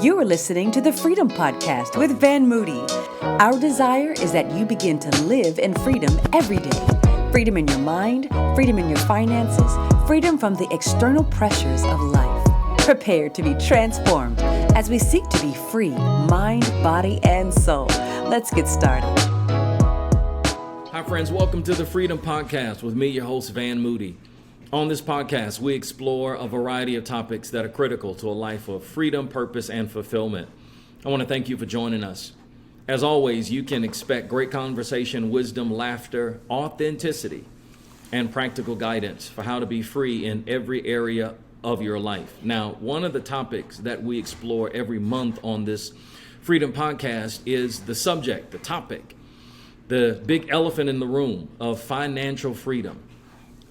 You are listening to the Freedom Podcast with Van Moody. Our desire is that you begin to live in freedom every day. Freedom in your mind, freedom in your finances, freedom from the external pressures of life. Prepare to be transformed as we seek to be free, mind, body, and soul. Let's get started. Hi, friends. Welcome to the Freedom Podcast with me, your host, Van Moody. On this podcast, we explore a variety of topics that are critical to a life of freedom, purpose, and fulfillment. I want to thank you for joining us. As always, you can expect great conversation, wisdom, laughter, authenticity, and practical guidance for how to be free in every area of your life. Now, one of the topics that we explore every month on this Freedom Podcast is the subject, the topic, the big elephant in the room of financial freedom.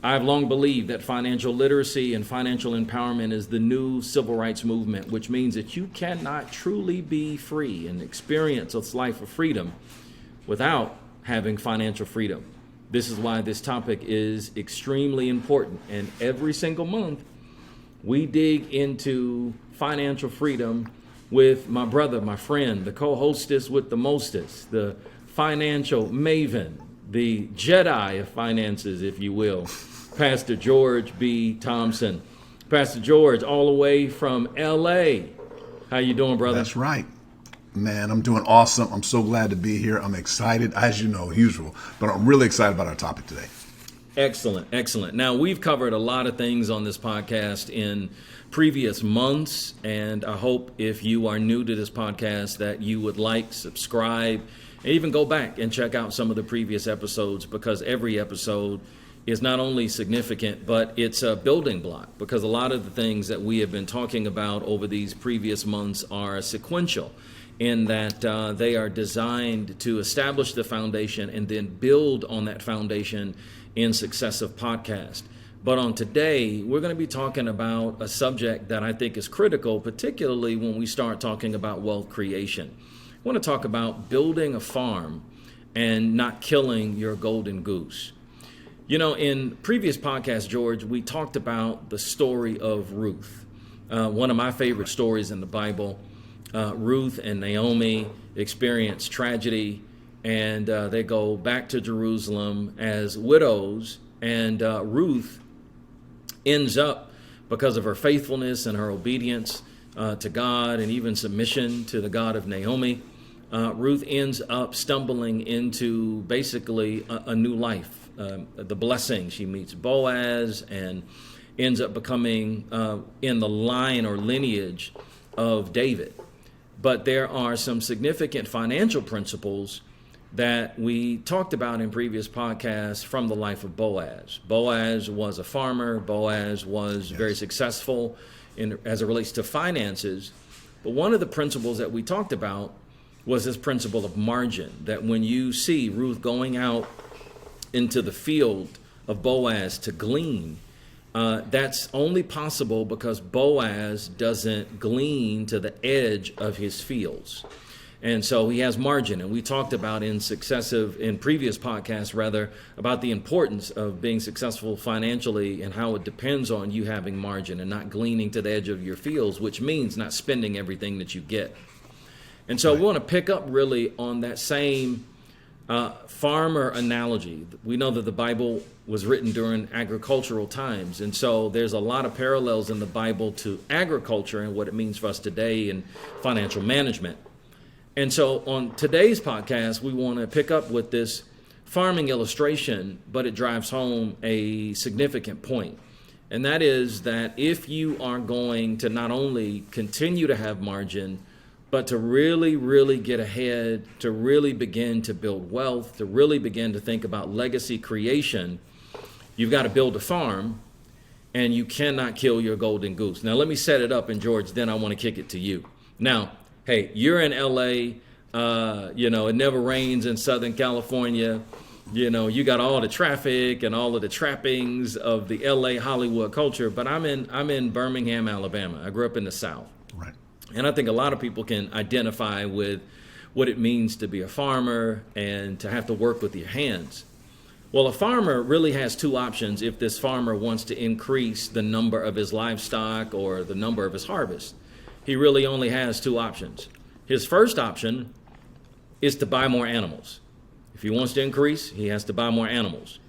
I've long believed that financial literacy and financial empowerment is the new civil rights movement, which means that you cannot truly be free and experience this life of freedom without having financial freedom. This is why this topic is extremely important. And every single month, we dig into financial freedom with my brother, my friend, the co-hostess with the mostest, the financial maven, the Jedi of finances, if you will, Pastor George B. Thompson. Pastor George, all the way from L.A. How you doing, brother? That's right. Man, I'm doing awesome. I'm so glad to be here. I'm excited, as you know, usual, but I'm really excited about our topic today. Excellent, excellent. Now, we've covered a lot of things on this podcast in previous months, and I hope if you are new to this podcast that you would like, subscribe, and even go back and check out some of the previous episodes, because every episode is not only significant, but it's a building block, because a lot of the things that we have been talking about over these previous months are sequential in that they are designed to establish the foundation and then build on that foundation in successive podcasts. But on today, we're going to be talking about a subject that I think is critical, particularly when we start talking about wealth creation. I want to talk about building a farm and not killing your golden goose. You know, in previous podcasts, George, we talked about the story of Ruth, one of my favorite stories in the Bible. Ruth and Naomi experience tragedy, and they go back to Jerusalem as widows, and Ruth ends up, because of her faithfulness and her obedience to God and even submission to the God of Naomi, Ruth ends up stumbling into basically a new life. The blessing. She meets Boaz and ends up becoming in the line or lineage of David. But there are some significant financial principles that we talked about in previous podcasts from the life of Boaz. Boaz was a farmer. Boaz was very successful as it relates to finances. But one of the principles that we talked about was this principle of margin, that when you see Ruth going out into the field of Boaz to glean, that's only possible because Boaz doesn't glean to the edge of his fields. And so he has margin. And we talked about in previous podcasts, about the importance of being successful financially and how it depends on you having margin and not gleaning to the edge of your fields, which means not spending everything that you get. And so we want to pick up really on that same farmer analogy. We know that the Bible was written during agricultural times, and so there's a lot of parallels in the Bible to agriculture and what it means for us today in financial management. And so on today's podcast, we want to pick up with this farming illustration, but it drives home a significant point. And that is that if you are going to not only continue to have margin, but to really, really get ahead, to really begin to build wealth, to really begin to think about legacy creation, you've got to build a farm, and you cannot kill your golden goose. Now, let me set it up, and George, then I want to kick it to you. Now, hey, you're in L.A., it never rains in Southern California. You got all the traffic and all of the trappings of the L.A. Hollywood culture, but I'm in Birmingham, Alabama. I grew up in the South. Right. And I think a lot of people can identify with what it means to be a farmer and to have to work with your hands. Well, a farmer really has two options if this farmer wants to increase the number of his livestock or the number of his harvest. he really only has two options. His first option is to buy more animals. If he wants to increase, he has to buy more animals.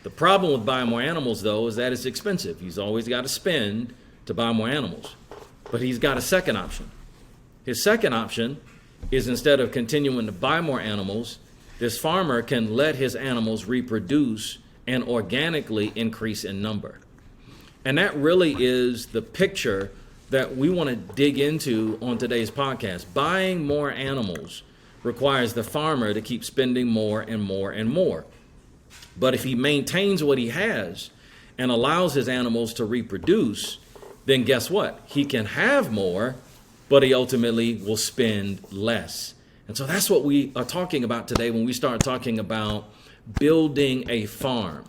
The problem with buying more animals, though, is that it's expensive. He's always got to spend to buy more animals. But he's got a second option. His second option is, instead of continuing to buy more animals, this farmer can let his animals reproduce and organically increase in number. And that really is the picture that we want to dig into on today's podcast. Buying more animals requires the farmer to keep spending more and more and more. But if he maintains what he has and allows his animals to reproduce, then guess what? He can have more, but he ultimately will spend less. And so that's what we are talking about today when we start talking about building a farm.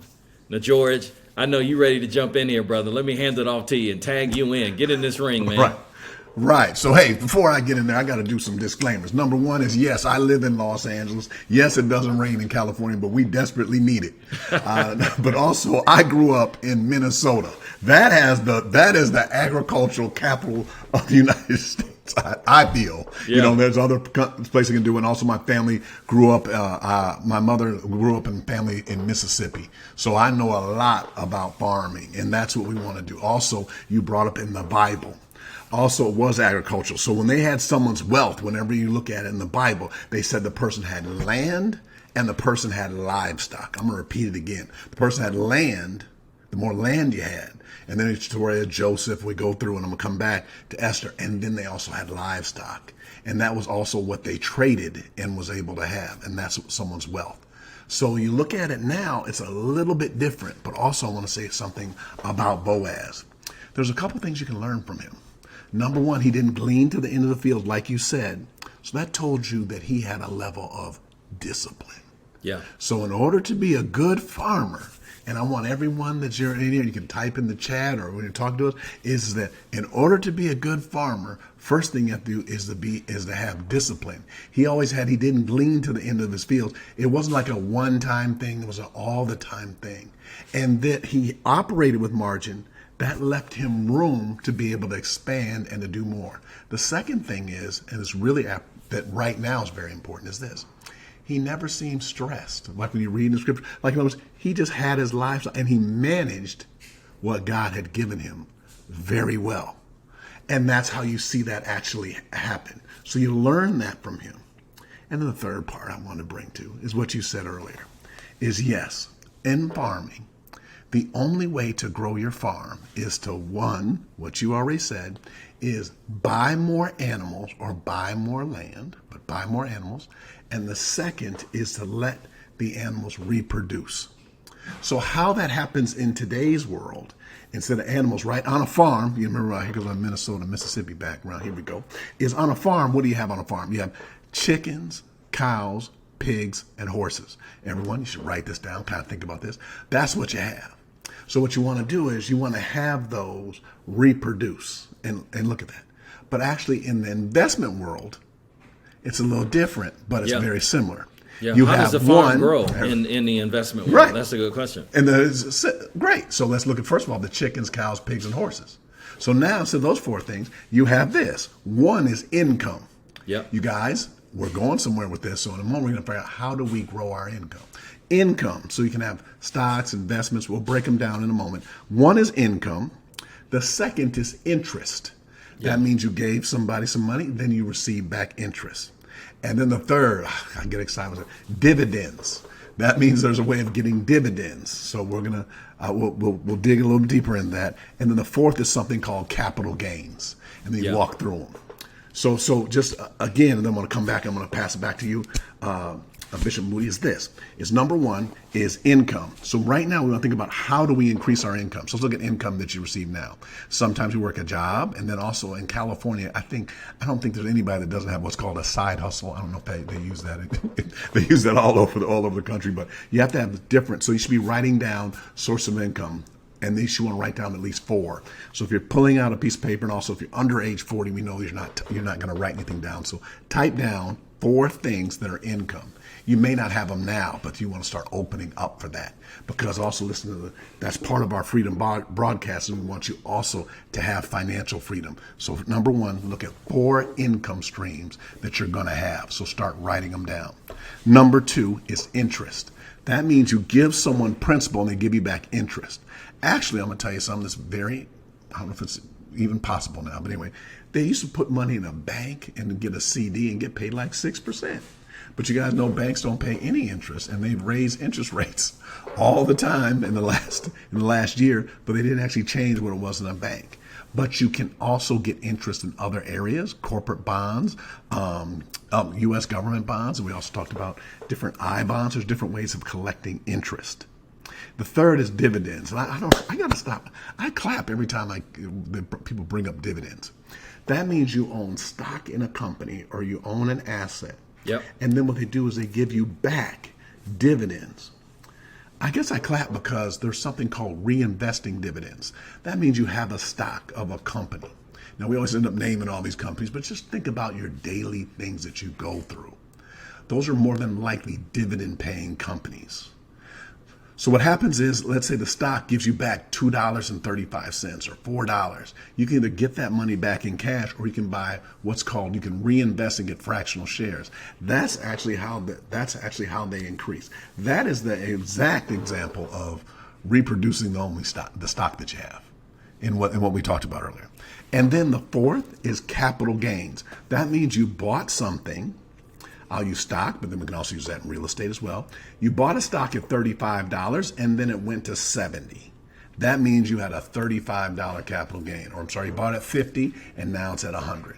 Now, George, I know you're ready to jump in here, brother. Let me hand it off to you and tag you in. Get in this ring, man. Right. So, hey, before I get in there, I got to do some disclaimers. Number one is, yes, I live in Los Angeles. Yes, it doesn't rain in California, but we desperately need it. But also, I grew up in Minnesota. That is the agricultural capital of the United States. I feel, there's other places you can do. And also my family grew up, my mother grew up in family in Mississippi. So I know a lot about farming, and that's what we want to do. Also, you brought up in the Bible. Also, it was agricultural. So when they had someone's wealth, whenever you look at it in the Bible, they said the person had land and the person had livestock. I'm going to repeat it again. The person had land, the more land you had. And then the story of Joseph, we go through, and I'm going to come back to Esther. And then they also had livestock. And that was also what they traded and was able to have. And that's someone's wealth. So you look at it now, it's a little bit different. But also I want to say something about Boaz. There's a couple things you can learn from him. Number one, he didn't glean to the end of the field, like you said. So that told you that he had a level of discipline. Yeah. So in order to be a good farmer, and I want everyone that you're in here, you can type in the chat or when you talk to us, is that in order to be a good farmer, first thing you have to do is to have discipline. He didn't glean to the end of his field. It wasn't like a one-time thing. It was an all-the-time thing. And that he operated with margin. That left him room to be able to expand and to do more. The second thing is, and it's really that right now is very important, is this. He never seemed stressed. Like when you read in the scripture, like in other words, he just had his lifestyle and he managed what God had given him very well. And that's how you see that actually happen. So you learn that from him. And then the third part I want to bring to is what you said earlier, is yes, in farming, the only way to grow your farm is to, one, what you already said, is buy more animals or buy more land, but buy more animals. And the second is to let the animals reproduce. So how that happens in today's world, instead of animals right on a farm, you remember here goes on Minnesota, Mississippi background, here we go, is on a farm, what do you have on a farm? You have chickens, cows, pigs, and horses. Everyone, you should write this down, kind of think about this. That's what you have. So what you want to do is you want to have those reproduce and look at that. But actually in the investment world, it's a little different, but it's very similar. Yeah. How does the farm grow in the investment world? Right. That's a good question. And great. So let's look at, first of all, the chickens, cows, pigs, and horses. So now, instead of those four things, you have this. One is income. Yep. You guys, we're going somewhere with this. So in a moment, we're going to figure out how do we grow our income. Income. So you can have stocks, investments. We'll break them down in a moment. One is income. The second is interest. That means you gave somebody some money, then you receive back interest. And then the third, I get excited with it, dividends. That means there's a way of getting dividends. So we're gonna we'll dig a little deeper in that. And then the fourth is something called capital gains, and then you walk through them. So just again, and then I'm going to come back. I'm going to pass it back to you, Bishop Moody. Is number one is income. So right now we want to think about how do we increase our income. So let's look at income that you receive now. Sometimes you work a job, and then also in California, I don't think there's anybody that doesn't have what's called a side hustle. I don't know if they use that. They use that all over the country, but you have to have different. So you should be writing down source of income. And these you want to write down at least 4. So if you're pulling out a piece of paper, and also if you're under age 40, we know you're not going to write anything down. So type down 4 things that are income. You may not have them now, but you want to start opening up for that. Because also listen to that's part of our freedom broadcast, and we want you also to have financial freedom. So number 1, look at 4 income streams that you're going to have. So start writing them down. Number 2 is interest. That means you give someone principal and they give you back interest. Actually, I'm going to tell you something that's I don't know if it's even possible now, but anyway, they used to put money in a bank and get a CD and get paid like 6%. But you guys know banks don't pay any interest, and they've raised interest rates all the time in the last year, but they didn't actually change what it was in a bank. But you can also get interest in other areas, corporate bonds, U.S. government bonds, and we also talked about different I bonds. There's different ways of collecting interest. The third is dividends. And I got to stop. I clap every time people bring up dividends. That means you own stock in a company or you own an asset. Yep. And then what they do is they give you back dividends. I guess I clap because there's something called reinvesting dividends. That means you have a stock of a company. Now, we always end up naming all these companies, but just think about your daily things that you go through. Those are more than likely dividend-paying companies. So what happens is, let's say the stock gives you back $2.35 or $4. You can either get that money back in cash, or you can buy you can reinvest and get fractional shares. That's actually how they increase. That is the exact example of reproducing the stock that you have in what we talked about earlier. And then the fourth is capital gains. That means you bought something. I'll use stock, but then we can also use that in real estate as well. You bought a stock at $35 and then it went to $70. That means you had a $35 capital gain. Or I'm sorry, you bought it at $50 and now it's at $100.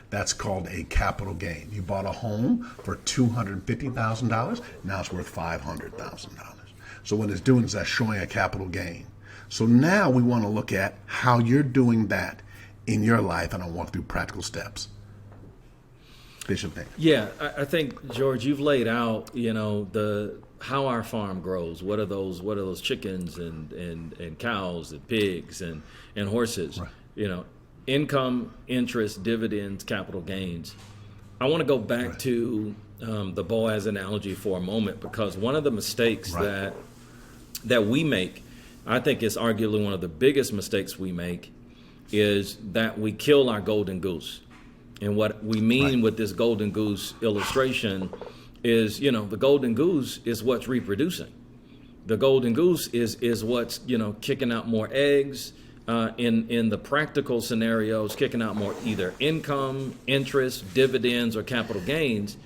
That's called a capital gain. You bought a home for $250,000, now it's worth $500,000. So what it's doing is that's showing a capital gain. So now we want to look at how you're doing that in your life, and I'll walk through practical steps. Bishop. Yeah, I think, George, you've laid out, how our farm grows. What are those chickens and cows and pigs and horses? Right. Income, interest, dividends, capital gains. I want to go back to the Boaz analogy for a moment, because one of the mistakes that we make, I think is arguably one of the biggest mistakes we make, is that we kill our golden goose. And what we mean with this golden goose illustration is, the golden goose is what's reproducing. The golden goose is what's, kicking out more eggs, in the practical scenarios, kicking out more either income, interest, dividends, or capital gains.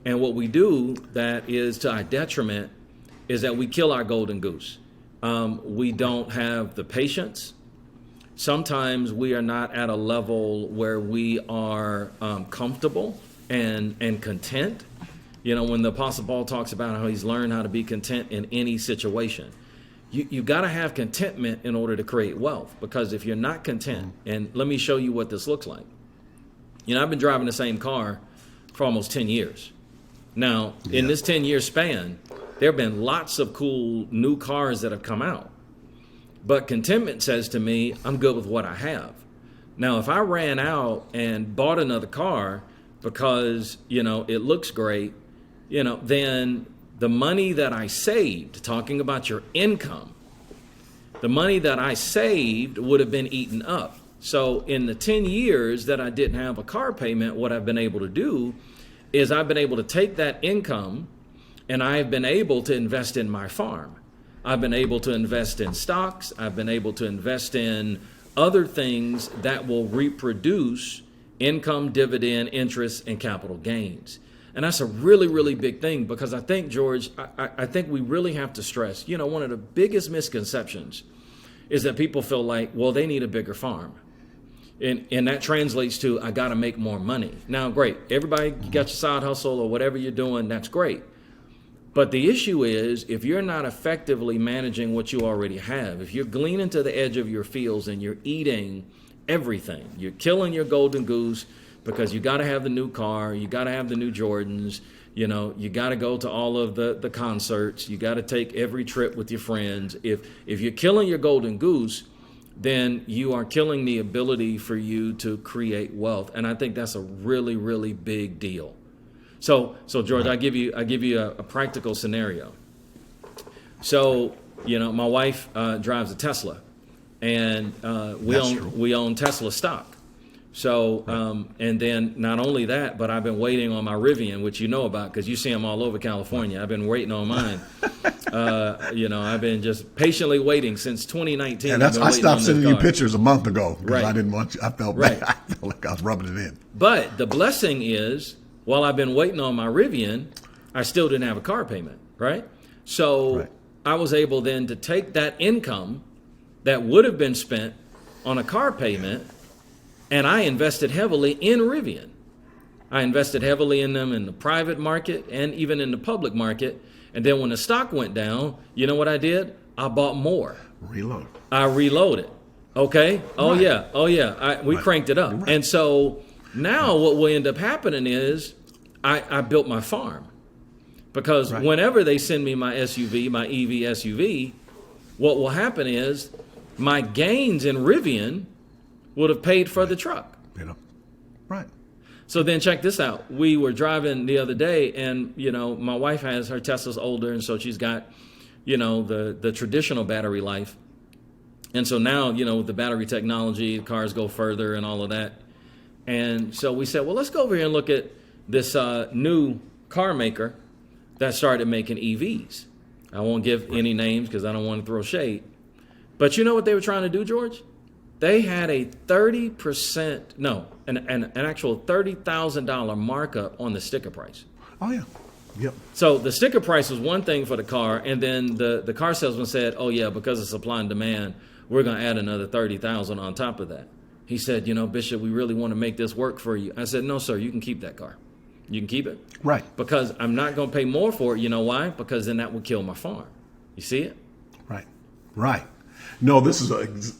And what we do that is to our detriment is that we kill our golden goose. We don't have the patience. Sometimes we are not at a level where we are comfortable and content. When the Apostle Paul talks about how he's learned how to be content in any situation, you got to have contentment in order to create wealth. Because if you're not content, and let me show you what this looks like. I've been driving the same car for almost 10 years. Now, in this 10-year span, there have been lots of cool new cars that have come out. But contentment says to me, I'm good with what I have. Now, if I ran out and bought another car because, it looks great, then the money that I saved, talking about your income, the money that I saved would have been eaten up. So in the 10 years that I didn't have a car payment, what I've been able to do is I've been able to take that income and I've been able to invest in my farm. I've been able to invest in stocks. I've been able to invest in other things that will reproduce income, dividend, interest, and capital gains. And that's a really, really big thing, because I think, George, I think we really have to stress, one of the biggest misconceptions is that people feel like, well, they need a bigger farm. And that translates to, I got to make more money. Now, great. Everybody, you got your side hustle or whatever you're doing, that's great. But the issue is, if you're not effectively managing what you already have, if you're gleaning to the edge of your fields and you're eating everything, you're killing your golden goose because you got to have the new car, you got to have the new Jordans, You got to go to all of the concerts. You got to take every trip with your friends. If you're killing your golden goose, then you are killing the ability for you to create wealth. And I think that's a really, really big deal. So George, I give you a practical scenario. So, my wife drives a Tesla, and we own Tesla stock. So, and then not only that, but I've been waiting on my Rivian, which you know about because you see them all over California. I've been waiting on mine. I've been just patiently waiting since 2019. And I stopped sending you pictures a month ago because right. I didn't want you. I felt bad. I felt like I was rubbing it in. But the blessing is, while I've been waiting on my Rivian, I still didn't have a car payment, right? So I was able then to take that income that would have been spent on a car payment, and I invested heavily in Rivian. I invested heavily in them in the private market and even in the public market. And then when the stock went down, you know what I did? I bought more. Reload. I reloaded. Okay? Oh, yeah. We cranked it up. Right. And so now what will end up happening is I built my farm. Because whenever they send me my SUV, my EV SUV, what will happen is my gains in Rivian would have paid for the truck. Right. So then check this out. We were driving the other day, and, my wife has her Tesla's older, and so she's got, the traditional battery life. And so now, with the battery technology, cars go further and all of that. And so we said, well, let's go over here and look at this new car maker that started making EVs. I won't give any names because I don't want to throw shade. But you know what they were trying to do, George? They had a 30%, an actual $30,000 markup on the sticker price. Oh, yeah. Yep. So the sticker price was one thing for the car, and then the car salesman said, oh, yeah, because of supply and demand, we're going to add another $30,000 on top of that. He said, Bishop, we really want to make this work for you. I said, no, sir, you can keep that car. You can keep it. Right. Because I'm not going to pay more for it. You know why? Because then that would kill my farm. You see it? Right. No, this is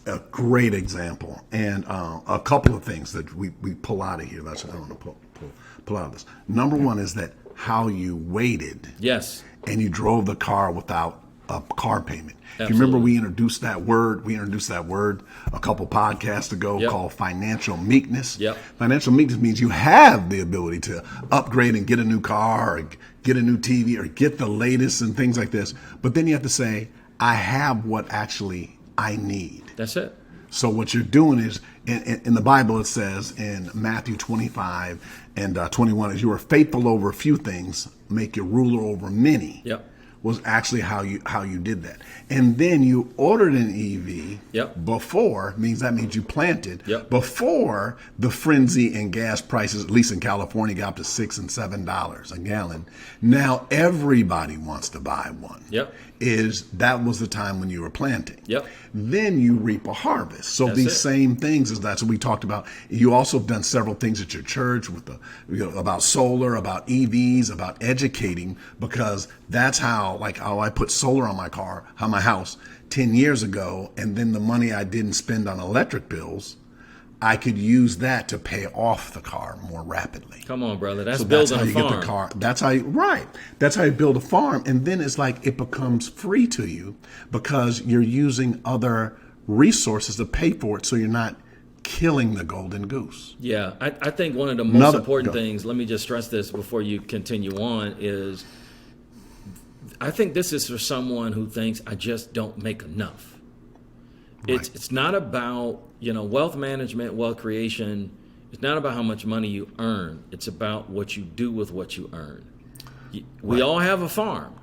a great example, and a couple of things that we pull out of here. That's what I want to pull out of this. Number one is that how you waited. Yes. And you drove the car without a car payment. Absolutely. You remember we introduced that word? We introduced that word a couple podcasts ago called financial meekness. Yep. Financial meekness means you have the ability to upgrade and get a new car or get a new TV or get the latest and things like this. But then you have to say, I have what actually I need. That's it. So what you're doing is, in the Bible it says in Matthew 25 and 21, is you are faithful over a few things, make you ruler over many. Yep. Was actually how you did that. And then you ordered an EV before, that means you planted, before the frenzy in gas prices, at least in California, got up to $6 and $7 a gallon. Now everybody wants to buy one. That was the time when you were planting. Then you reap a harvest. So these same things, that's what we talked about. You also have done several things at your church with about solar, about EVs, about educating, because that's how I put solar on my house 10 years ago, and then the money I didn't spend on electric bills, I could use that to pay off the car more rapidly. Come on, brother. That's building a farm. Get the car. That's how you build a farm. And then it's like it becomes free to you because you're using other resources to pay for it, so you're not killing the golden goose. Yeah. I think one of the most important things, let me just stress this before you continue on, is I think this is for someone who thinks I just don't make enough. Right. It's not about, wealth management, wealth creation. It's not about how much money you earn. It's about what you do with what you earn. We all have a farm,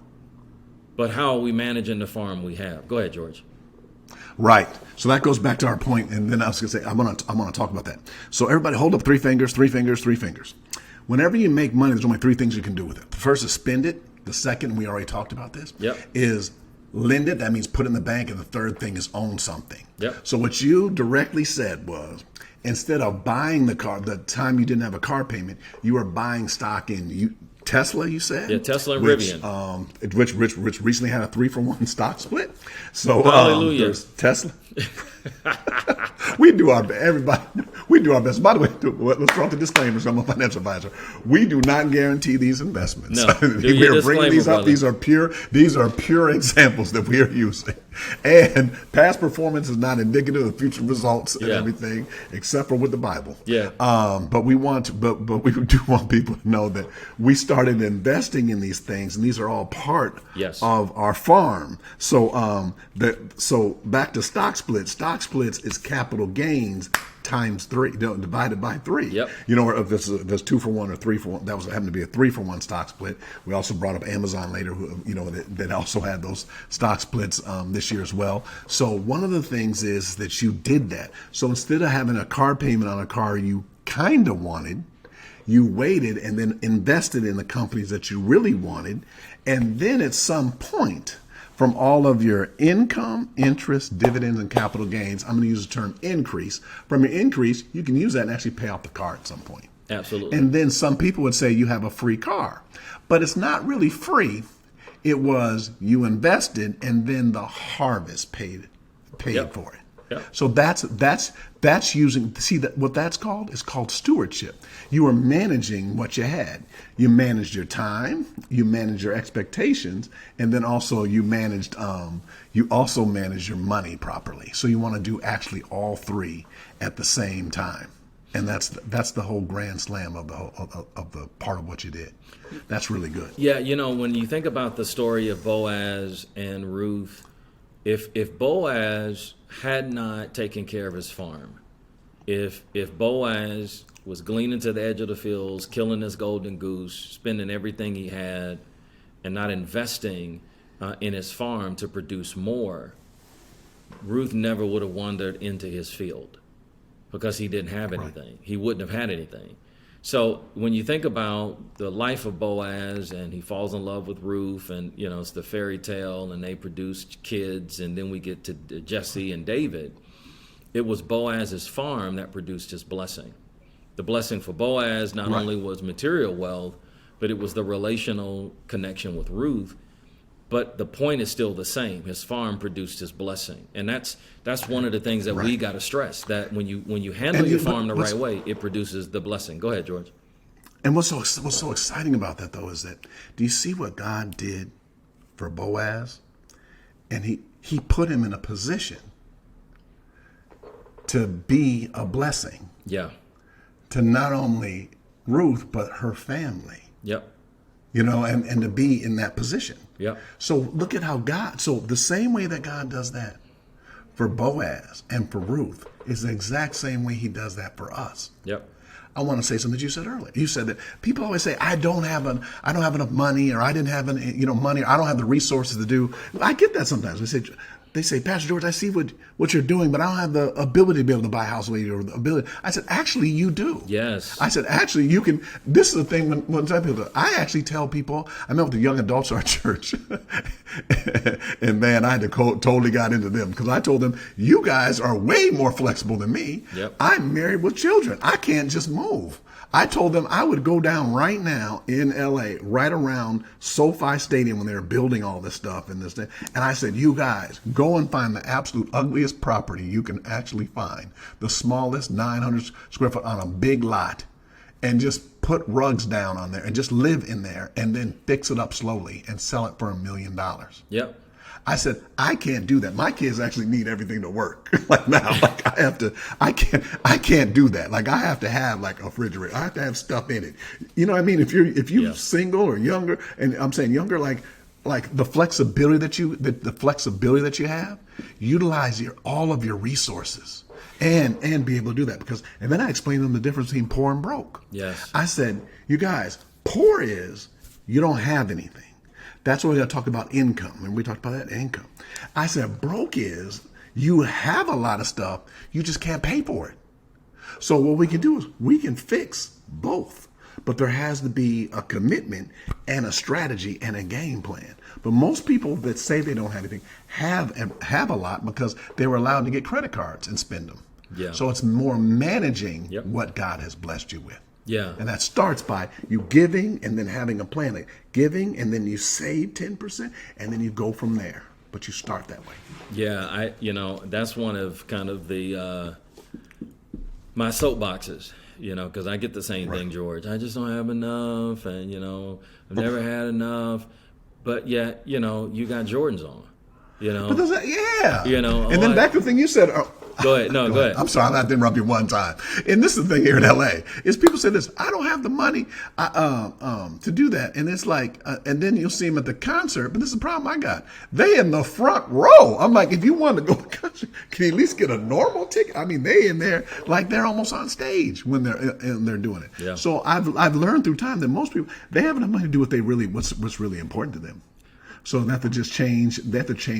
but how are we managing the farm we have? Go ahead, George. Right. So that goes back to our point, and then I was going to say, I'm going to talk about that. So everybody hold up 3 fingers, 3 fingers, 3 fingers. Whenever you make money, there's only 3 things you can do with it. The first is spend it. The second, we already talked about this, is lend it. That means put it in the bank. And the third thing is own something. So what you directly said was, instead of buying the car, the time you didn't have a car payment, you were buying stock in Tesla, you said? Yeah, Tesla and Rivian. Which recently had a 3-for-1 stock split. So hallelujah. There's Tesla. We We do our best. By the way, let's throw out the disclaimers. I'm a financial advisor. We do not guarantee these investments. No, we are bringing these up. Brother. These are pure examples that we are using. And past performance is not indicative of future results and everything, except for with the Bible. Yeah. But we do want people to know that we started investing in these things, and these are all part of our farm. So so back to stock splits. Stock splits is capital gains times 3, divided by 3. Yep. If there's 2 for 1 or 3 for 1, that happened to be a 3 for 1 stock split. We also brought up Amazon later, that also had those stock splits this year as well. So one of the things is that you did that. So instead of having a car payment on a car you kind of wanted, you waited and then invested in the companies that you really wanted. And then at some point, from all of your income, interest, dividends, and capital gains, I'm going to use the term increase. From your increase, you can use that and actually pay off the car at some point. Absolutely. And then some people would say you have a free car. But it's not really free. It was you invested and then the harvest paid for it. Yep. So that's using, see that what that's called is called stewardship. You are managing what you had. You managed your time, you managed your expectations, and then also you also managed your money properly. So you want to do actually all 3 at the same time. And that's the whole grand slam of the part of what you did. That's really good. Yeah, when you think about the story of Boaz and Ruth, if Boaz had not taken care of his farm, if Boaz was gleaning to the edge of the fields, killing his golden goose, spending everything he had, and not investing in his farm to produce more, Ruth never would have wandered into his field because he didn't have anything. Right. He wouldn't have had anything. So when you think about the life of Boaz and he falls in love with Ruth and, it's the fairy tale and they produce kids and then we get to Jesse and David, it was Boaz's farm that produced his blessing. The blessing for Boaz not only was material wealth, but it was the relational connection with Ruth. But the point is still the same. His farm produced his blessing. And that's one of the things that we got to stress, that when you handle your farm the right way, it produces the blessing. Go ahead, George. And what's so exciting about that, though, is that, do you see what God did for Boaz? And he put him in a position to be a blessing. Yeah. To not only Ruth, but her family. Yep. And to be in that position. Yep. So look at how so the same way that God does that for Boaz and for Ruth is the exact same way he does that for us. Yep. I want to say something that you said earlier. You said that people always say, I don't have enough money, or I didn't have money, or I don't have the resources to do. I get that sometimes. They say, Pastor George, I see what you're doing, but I don't have the ability to be able to buy a house with you, or the ability. I said, actually, you do. Yes. I said, actually, you can. This is the thing when some people do. I actually tell people, I met with the young adults at our church, and man, I had to totally got into them because I told them, you guys are way more flexible than me. Yep. I'm married with children. I can't just move. I told them I would go down right now in LA, right around SoFi Stadium when they were building all this stuff and this thing. And I said, you guys, go and find the absolute ugliest property you can actually find, the smallest 900 square foot on a big lot, and just put rugs down on there and just live in there and then fix it up slowly and sell it for $1 million. Yep. I said, I can't do that. My kids actually need everything to work. Like now, I can't do that. Like I have to have like a refrigerator. I have to have stuff in it. You know what I mean? If you're single or younger, and I'm saying younger, like the flexibility that you have, utilize all of your resources and be able to do that. And then I explained to them the difference between poor and broke. Yes. I said, you guys, poor is you don't have anything. That's why we got to talk about income. And we talked about that income. I said, broke is you have a lot of stuff, you just can't pay for it. So what we can do is we can fix both. But there has to be a commitment and a strategy and a game plan. But most people that say they don't have anything have a lot because they were allowed to get credit cards and spend them. Yeah. So it's more managing what God has blessed you with. Yeah. And that starts by you giving and then having a plan. Like giving and then you save 10% and then you go from there. But you start that way. Yeah, that's one of kind of the my soapboxes, because I get the same thing, George. I just don't have enough, and I've never had enough. But yet, you got Jordans on, But yeah. And then like, back to the thing you said. Go ahead. No, go ahead. I'm sorry, I'm not interrupting you one time. And this is the thing here in LA is people say this, I don't have the money to do that. And it's like, and then you'll see them at the concert, but this is the problem I got. They in the front row. I'm like, if you want to go to the concert, can you at least get a normal ticket? I mean, they in there, like they're almost on stage when they're doing it. Yeah. So I've learned through time that most people, they have enough money to do what's really important to them. So they have to change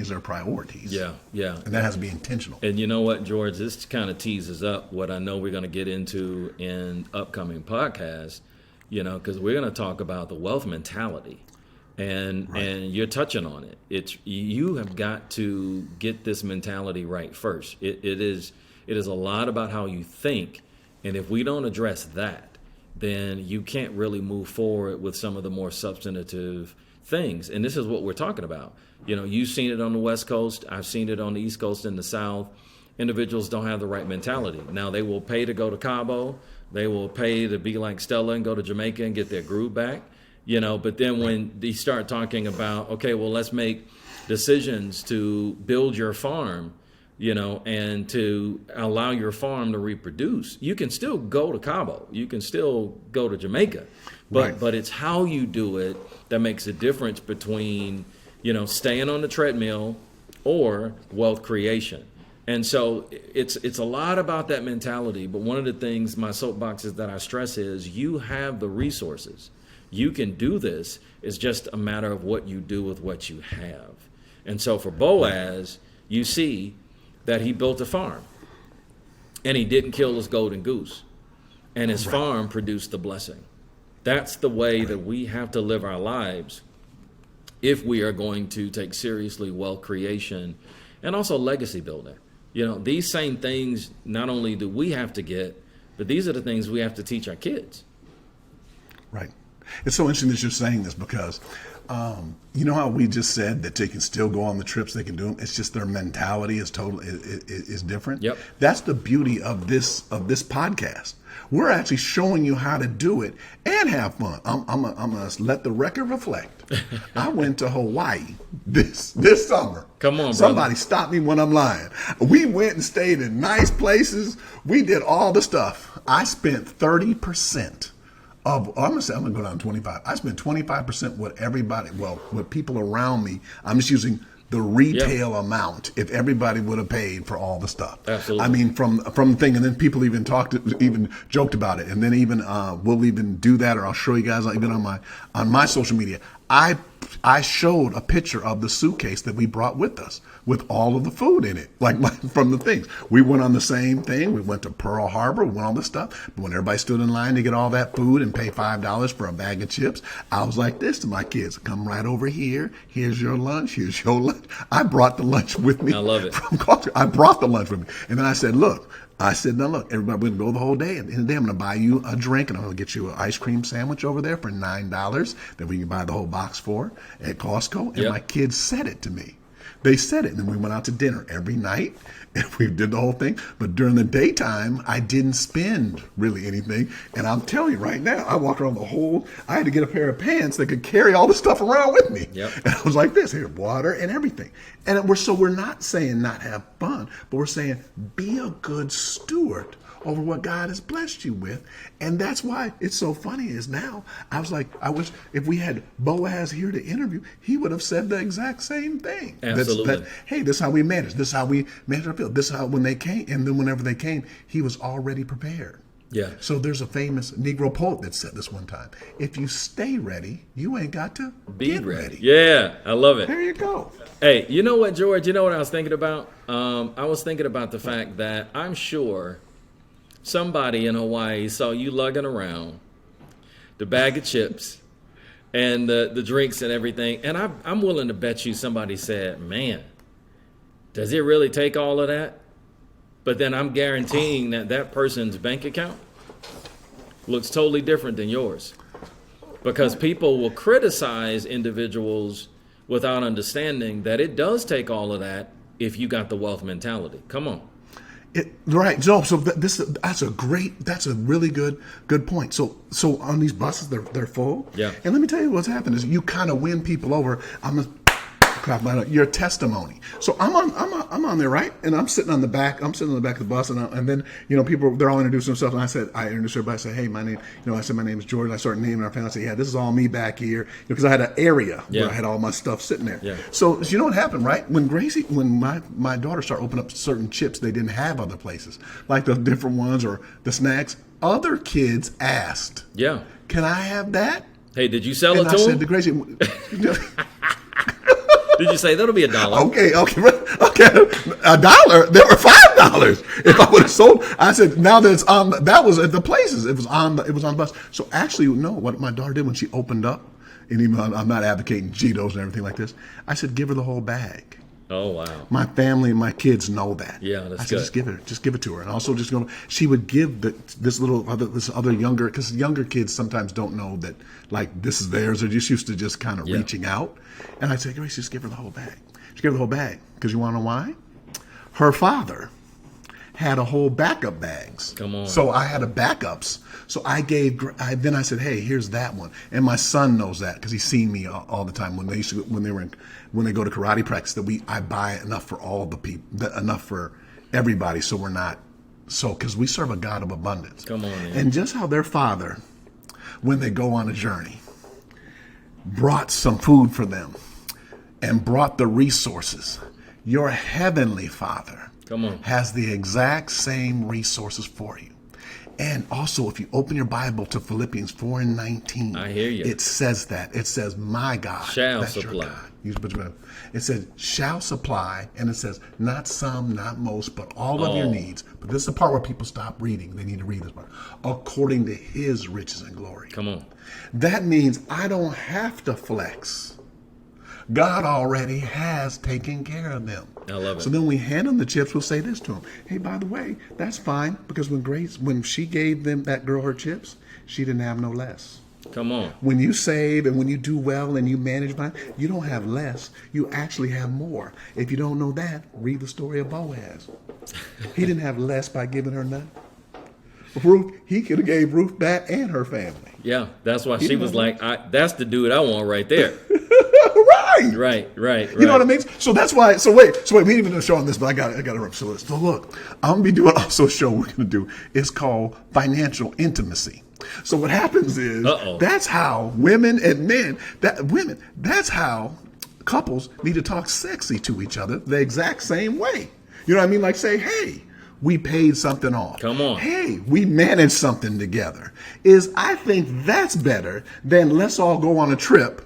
their priorities. Yeah. And that has to be intentional. And you know what, George, this kind of teases up what I know we're going to get into in upcoming podcasts, because we're going to talk about the wealth mentality. And you're touching on it. You have got to get this mentality right first. It is a lot about how you think. And if we don't address that, then you can't really move forward with some of the more substantive things. And this is what we're talking about. You've seen it on the West Coast. I've seen it on the East Coast and the South. Individuals don't have the right mentality. Now, they will pay to go to Cabo. They will pay to be like Stella and go to Jamaica and get their groove back. But then when they start talking about, okay, well, let's make decisions to build your farm, and to allow your farm to reproduce, you can still go to Cabo. You can still go to Jamaica. But it's how you do it that makes a difference between, staying on the treadmill or wealth creation. And so it's a lot about that mentality. But one of the things, my soapboxes that I stress is you have the resources. You can do this. It's just a matter of what you do with what you have. And so for Boaz, you see that he built a farm and he didn't kill his golden goose, and his farm produced the blessing. That's the way that we have to live our lives if we are going to take seriously wealth creation and also legacy building. These same things, not only do we have to get, but these are the things we have to teach our kids. Right. It's so interesting that you're saying this because you know how we just said that they can still go on the trips, they can do them. It's just their mentality is different. Yep. That's the beauty of this podcast. We're actually showing you how to do it and have fun. I'm gonna let the record reflect. I went to Hawaii this summer. Come on, Somebody brother. stop me when I'm lying. We went and stayed in nice places. We did all the stuff. I spent 30%. I'm gonna go down to 25. I spent 25% with people around me. I'm just using the retail amount if everybody would have paid for all the stuff. Absolutely. I mean, from the thing, and then people even joked about it, and then even we'll even do that, or I'll show you guys even on my social media. I showed a picture of the suitcase that we brought with us with all of the food in it, from the things. We went on the same thing. We went to Pearl Harbor. We went all this stuff. But when everybody stood in line to get all that food and pay $5 for a bag of chips, I was like this to my kids: come right over here. Here's your lunch. Here's your lunch. I brought the lunch with me. I love it. From culture. I brought the lunch with me. And then I said, now look, everybody, we're going to go the whole day. At the end of the day, I'm going to buy you a drink, and I'm going to get you an ice cream sandwich over there for $9 that we can buy the whole box for at Costco. And my kids said it to me. They said it. And then we went out to dinner every night, and we did the whole thing. But during the daytime, I didn't spend really anything. And I'm telling you right now, I walked around I had to get a pair of pants that could carry all the stuff around with me. Yep. And I was like this, here, water and everything. And we're not saying not have fun, but we're saying be a good steward over what God has blessed you with. And that's why it's so funny is now, I was like, I wish if we had Boaz here to interview, he would have said the exact same thing. Absolutely. Hey, this is how we manage. This is how we manage our field. This is how when they came, and then whenever they came, he was already prepared. Yeah. So there's a famous Negro poet that said this one time: if you stay ready, you ain't got to be ready. Yeah, I love it. There you go. Hey, you know what, George? You know what I was thinking about? I was thinking about the fact that I'm sure somebody in Hawaii saw you lugging around the bag of chips and the drinks and everything. And I'm willing to bet you somebody said, man, does it really take all of that? But then I'm guaranteeing that person's bank account looks totally different than yours. Because people will criticize individuals without understanding that it does take all of that if you got the wealth mentality. Come on. Right. So that's a really good point. So on these buses, they're full. Yeah. And let me tell you what's happened is you kind of win people over. Your testimony. So I'm on there, right? And I'm sitting on the back. I'm sitting on the back of the bus, and then people, they're all introducing themselves. And I introduced everybody. I said, hey, my name. I said my name is George. I started naming our family. I said, yeah, this is all me back here, because I had an area where I had all my stuff sitting there. Yeah. So you know what happened, right? When my daughter started opening up certain chips they didn't have other places, like the different ones or the snacks. Other kids asked, yeah, can I have that? Hey, did you sell And it I to said them? to Gracie. Did you say that'll be $1? Okay. $1. There were $5 if I would have sold. I said, now that it's on, that was at the places. It was on the bus. So actually, no, what my daughter did when she opened up, and even I'm not advocating Cheetos and everything like this, I said, give her the whole bag. Oh, wow. My family and my kids know that. Yeah, that's I said, good. just give it to her. And also she would give this other younger, because younger kids sometimes don't know that, like, this is theirs. They're just used to just kind of reaching out. And I'd say, Grace, just give her the whole bag. Just give her the whole bag. Because you want to know why? Her father had a whole backup bags. Come on. So I had a backups. So then I said, hey, here's that one. And my son knows that because he's seen me all the time when they go to karate practice, I buy enough for all the people, enough for everybody. So we're not, because we serve a God of abundance. Come on, man. And just how their father, when they go on a journey, brought some food for them and brought the resources. Your heavenly Father has the exact same resources for you. And also, if you open your Bible to Philippians 4:19, I hear you. It says that. It says, my God shall supply. It says, shall supply, and it says, not some, not most, but all of your needs. But this is the part where people stop reading. They need to read this part. According to his riches and glory. Come on. That means I don't have to flex. God already has taken care of them. I love it. So then we hand them the chips, we'll say this to them. Hey, by the way, that's fine, because when she gave that girl her chips, she didn't have no less. Come on. When you save and when you do well and you manage money, you don't have less. You actually have more. If you don't know that, read the story of Boaz. He didn't have less by giving her nothing. Ruth, he could have gave Ruth that and her family. Yeah, that's why she was like, that's the dude I want right there. Right. You know what I mean? So that's why. So wait. We didn't even show on this, but I got to rub. So look, I'm gonna be doing also a show we're gonna do. It's called Financial Intimacy. So what happens is that's how women and men. That's how couples need to talk sexy to each other the exact same way. You know what I mean? Like say, hey, we paid something off. Come on. Hey, we managed something together. I think that's better than let's all go on a trip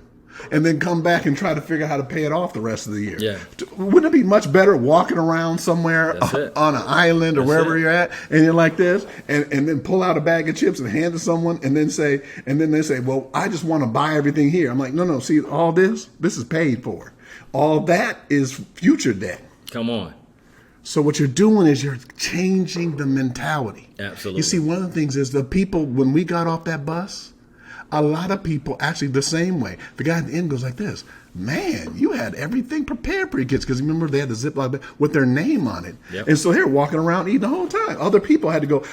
and then come back and try to figure out how to pay it off the rest of the year. Yeah. Wouldn't it be much better walking around somewhere on an island or wherever you're at, and you're like this, and then pull out a bag of chips and hand it to someone, and then they say, well, I just want to buy everything here. I'm like, no, see, all this is paid for. All that is future debt. Come on. So what you're doing is you're changing the mentality. Absolutely. You see, one of the things is the people, when we got off that bus, a lot of people actually the same way. The guy at the end goes like this, man, you had everything prepared for your kids. Because remember, they had the Ziploc bag with their name on it. Yep. And so they were walking around eating the whole time. Other people had to go.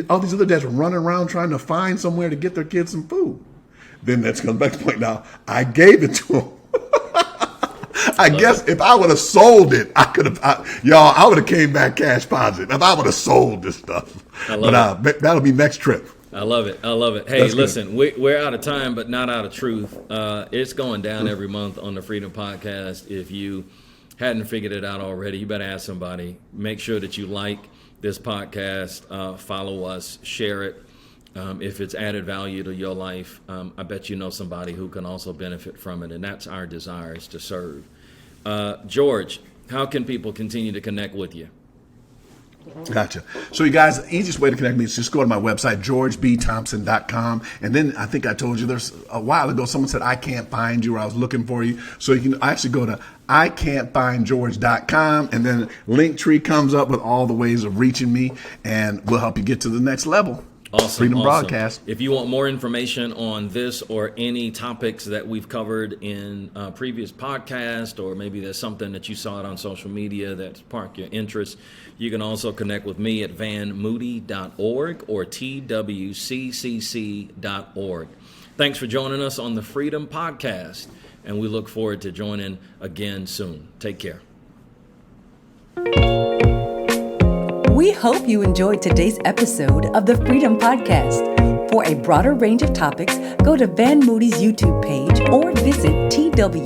All these other dads were running around trying to find somewhere to get their kids some food. Then that comes back to the point now, I gave it to them. I guess if I would have sold it, I would have came back cash positive. If I would have sold this stuff. That'll be next trip. I love it. Hey, that's listen, we're out of time, but not out of truth. It's going down every month on the Freedom Podcast. If you hadn't figured it out already, you better ask somebody. Make sure that you like this podcast, follow us, share it. If it's added value to your life, I bet you know somebody who can also benefit from it, and that's our desire, is to serve. George, how can people continue to connect with you? Gotcha. So you guys, the easiest way to connect me is just go to my website, georgebthompson.com. And then I think I told you there's a while ago, someone said, I can't find you, or I was looking for you. So you can actually go to ican'tfindgeorge.com, and then Linktree comes up with all the ways of reaching me, and we'll help you get to the next level. Awesome. Freedom Broadcast. If you want more information on this or any topics that we've covered in previous podcasts, or maybe there's something that you saw it on social media that sparked your interest, you can also connect with me at vanmoody.org or twccc.org. Thanks for joining us on the Freedom Podcast, and we look forward to joining again soon. Take care. We hope you enjoyed today's episode of the Freedom Podcast. For a broader range of topics, go to Van Moody's YouTube page or visit twccc.org.